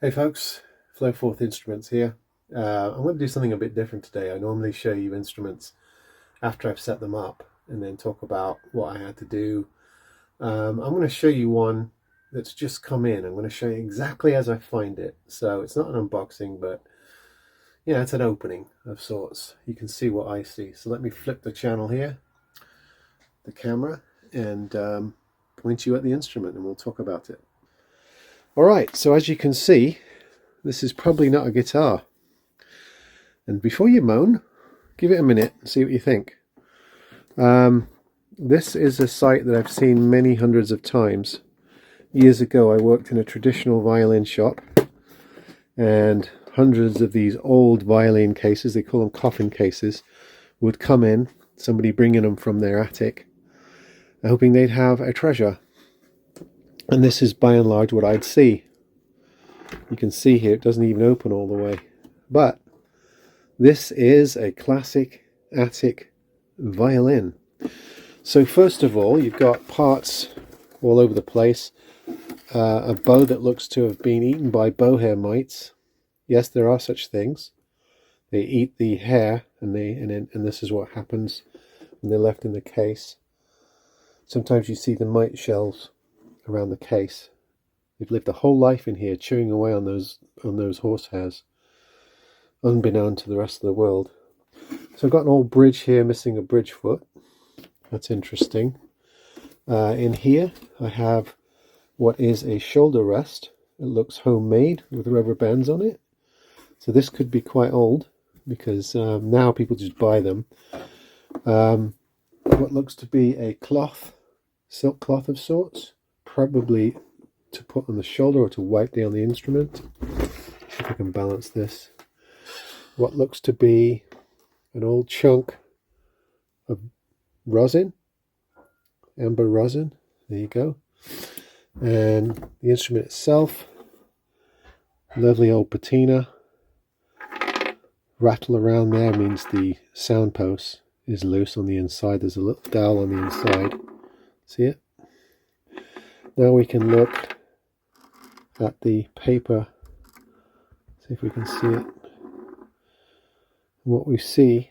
Hey folks, Flowforth Instruments here. I'm going to do something a bit different today. I normally show you instruments after I've set them up and then talk about what I had to do. I'm going to show you one that's just come in. I'm going to show you exactly as I find it. So it's not an unboxing, but yeah, it's an opening of sorts. You can see what I see. So let me flip the channel here, the camera, and point you at the instrument and we'll talk about it. All right, so as you can see, this is probably not a guitar. And before you moan, give it a minute and see what you think. This is a site that I've seen many hundreds of times. Years ago I worked in a traditional violin shop, and hundreds of these old violin cases, they call them coffin cases, would come in, somebody bringing them from their attic, hoping they'd have a treasure. And this is by and large what I'd see. You can see here it doesn't even open all the way. But this is a classic attic violin. So first of all, you've got parts all over the place. A bow that looks to have been eaten by bowhair mites. Yes, there are such things. They eat the hair, and this is what happens when they're left in the case. Sometimes you see the mite shells around the case. They've lived a whole life in here, chewing away on those horsehairs, unbeknown to the rest of the world. So I've got an old bridge here, missing a bridge foot. That's interesting. In here, I have what is a shoulder rest. It looks homemade with rubber bands on it. So this could be quite old because now people just buy them. What looks to be a cloth, silk cloth of sorts, probably to put on the shoulder or to wipe down the instrument. See if I can balance this. What looks to be an old chunk of rosin, amber rosin. There you go. And the instrument itself, lovely old patina. Rattle around there means the sound post is loose on the inside. There's a little dowel on the inside. See it? Now we can look at the paper. See if we can see it. What we see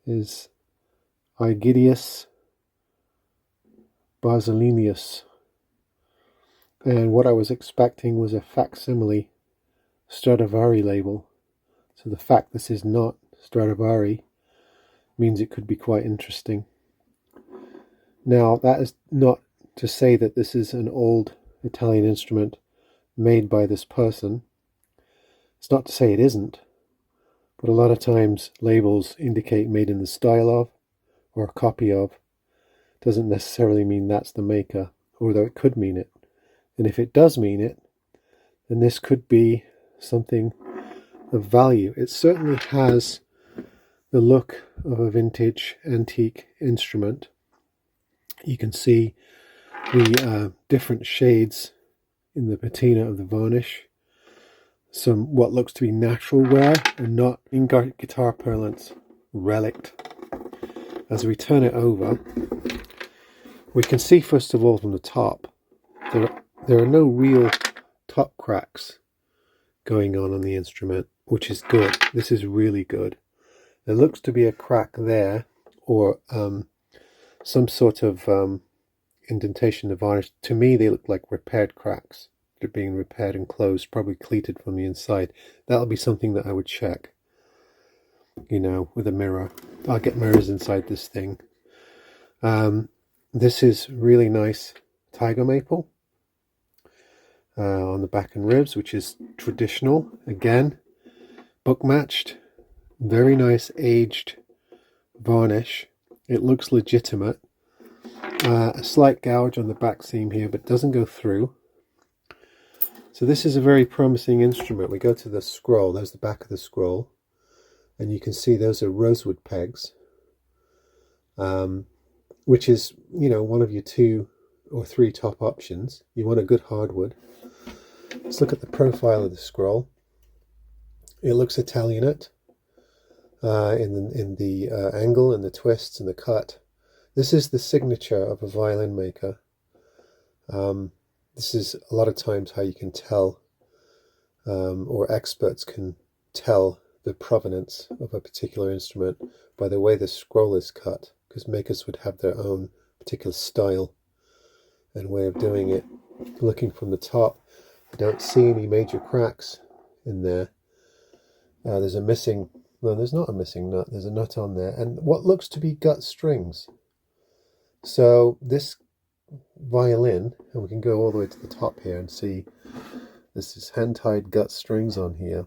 is Aegidius Basilinius. And what I was expecting was a facsimile Stradivari label. So the fact this is not Stradivari means it could be quite interesting. Now, that is not to say that this is an old Italian instrument made by this person. It's not to say it isn't, but a lot of times labels indicate made in the style of or a copy of. Doesn't necessarily mean that's the maker, although it could mean it. And if it does mean it, then this could be something of value. It certainly has the look of a vintage antique instrument. You can see the different shades in the patina of the varnish. Some what looks to be natural wear and not in guitar parlance relic. As we turn it over, we can see first of all from the top there are no real top cracks going on the instrument, which is good. This is really good. There looks to be a crack there, or some sort of indentation of varnish. To me, they look like repaired cracks. They're being repaired and closed, probably cleated from the inside. That'll be something that I would check, with a mirror. I'll get mirrors inside this thing. This is really nice tiger maple on the back and ribs, which is traditional. Again, book matched. Very nice aged varnish. It looks legitimate. A slight gouge on the back seam here, but doesn't go through. So this is a very promising instrument. We go to the scroll. There's the back of the scroll. And you can see those are rosewood pegs. Which is, one of your 2 or 3 top options. You want a good hardwood. Let's look at the profile of the scroll. It looks Italianate in the angle and the twists and the cut. This is the signature of a violin maker. this is a lot of times how you can tell, or experts can tell the provenance of a particular instrument by the way the scroll is cut, because makers would have their own particular style and way of doing it. Looking from the top, I don't see any major cracks in there. There's a missing, no, there's not a missing nut, there's a nut on there, and what looks to be gut strings. So this violin, and we can go all the way to the top here and see this is hand-tied gut strings on here.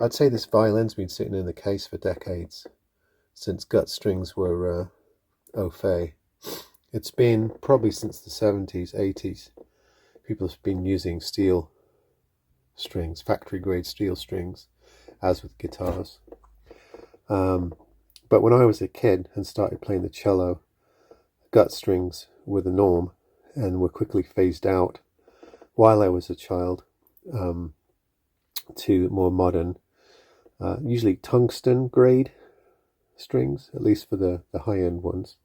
I'd say this violin's been sitting in the case for decades, since gut strings were au fait. It's been probably since the 70s, 80s. People have been using steel strings, factory-grade steel strings, as with guitars. But when I was a kid and started playing the cello, gut strings were the norm and were quickly phased out while I was a child to more modern, usually tungsten grade strings, at least for the high-end ones,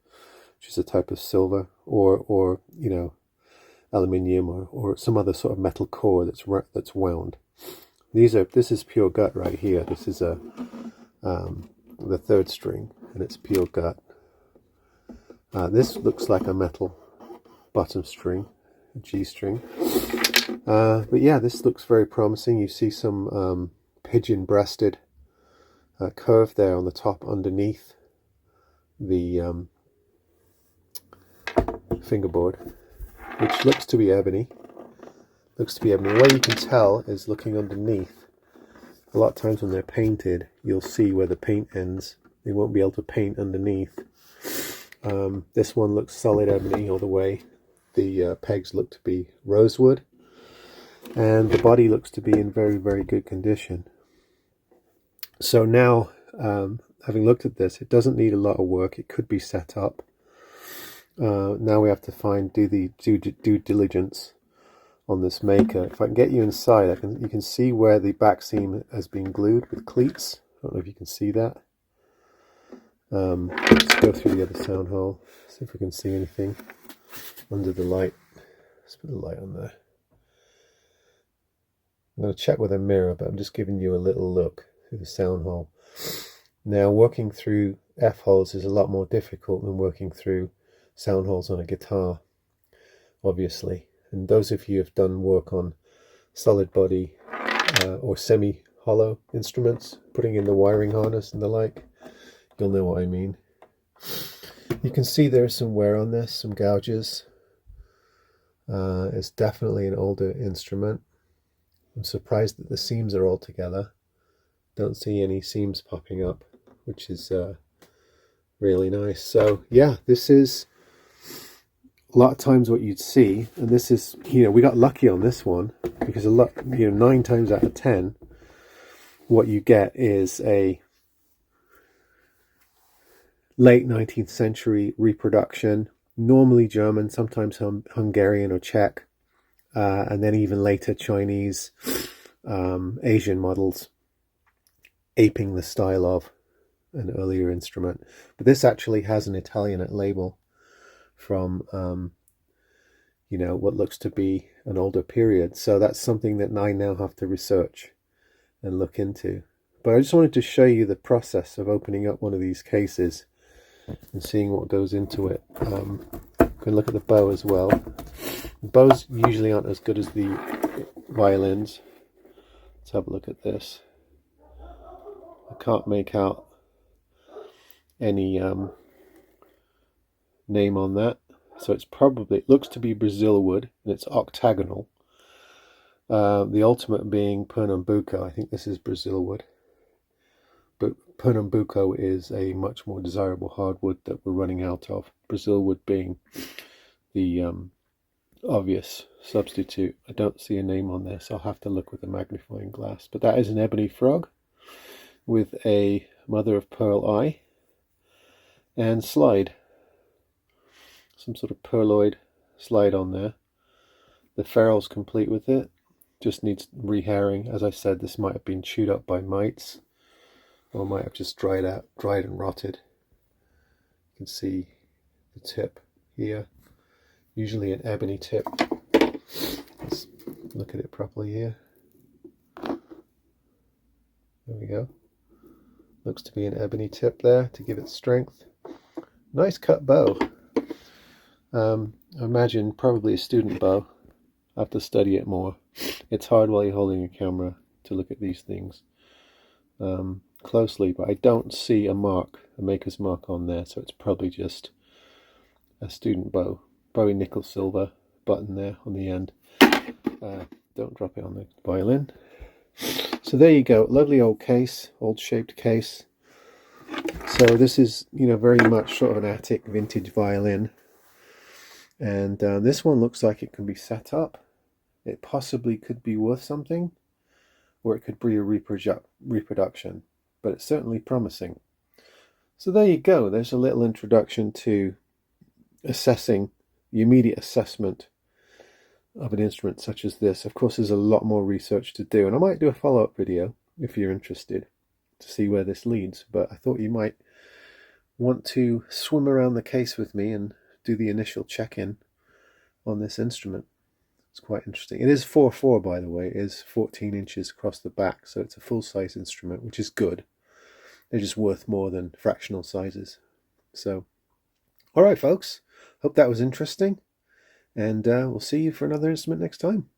which is a type of silver or you know, aluminium or some other sort of metal core that's wound. This is pure gut right here. This is the third string, and it's pure gut. This looks like a metal bottom string, a G string. But yeah, this looks very promising. You see some pigeon-breasted curve there on the top underneath the fingerboard, which looks to be ebony. The way you can tell is looking underneath. A lot of times when they're painted, you'll see where the paint ends. They won't be able to paint underneath. This one looks solid ebony all the way. The pegs look to be rosewood, and the body looks to be in very, very good condition. So now, having looked at this, it doesn't need a lot of work. It could be set up. Now we have to do the due diligence on this maker. If I can get you inside, you can see where the back seam has been glued with cleats. I don't know if you can see that. Let's go through the other sound hole, see if we can see anything under the light. Let's put the light on there. I'm going to check with a mirror, but I'm just giving you a little look through the sound hole. Now, working through F-holes is a lot more difficult than working through sound holes on a guitar, obviously. And those of you who have done work on solid body or semi-hollow instruments, putting in the wiring harness and the like, you'll know what I mean. You can see there's some wear on this, some gouges. It's definitely an older instrument. I'm surprised that the seams are all together. Don't see any seams popping up, which is really nice. So yeah, this is a lot of times what you'd see, and this is, you know, we got lucky on this one because 9 times out of 10, what you get is a late 19th century reproduction, normally German, sometimes Hungarian or Czech, and then even later Chinese, Asian models aping the style of an earlier instrument. But this actually has an Italianate label from you know, what looks to be an older period. So that's something that I now have to research and look into. But I just wanted to show you the process of opening up one of these cases and seeing what goes into it. You can look at the bow as well. The bows usually aren't as good as the violins. Let's have a look at this. I can't make out any name on that, so it looks to be Brazil wood, and it's octagonal. The ultimate being Pernambuco. I think this is Brazil wood, but Pernambuco is a much more desirable hardwood that we're running out of. Brazil wood being the obvious substitute. I don't see a name on this. I'll have to look with a magnifying glass. But that is an ebony frog with a mother of pearl eye and slide. Some sort of pearloid slide on there. The ferrule's complete with it. Just needs rehairing. As I said, this might have been chewed up by mites, or might have just dried and rotted. You can see the tip here. Usually an ebony tip. look at it properly here. There we go. Looks to be an ebony tip there to give it strength. Nice cut bow. I imagine probably a student bow. I have to study it more. It's hard while you're holding a camera to look at these things closely, but I don't see a mark, a maker's mark on there, so it's probably just a student bow. Probably nickel silver button there on the end. Don't drop it on the violin. So there you go, lovely old case, old shaped case. So this is, very much sort of an attic vintage violin. And this one looks like it can be set up. It possibly could be worth something, or it could be a reproduction, but it's certainly promising. So there you go, there's a little introduction to assessing, the immediate assessment of an instrument such as this. Of course, there's a lot more research to do, and I might do a follow-up video if you're interested to see where this leads, but I thought you might want to swim around the case with me and do the initial check-in on this instrument. It's quite interesting. It is 4/4, by the way. It is 14 inches across the back, so it's a full-size instrument, which is good. They're just worth more than fractional sizes. So, all right, folks. Hope that was interesting, and we'll see you for another instrument next time.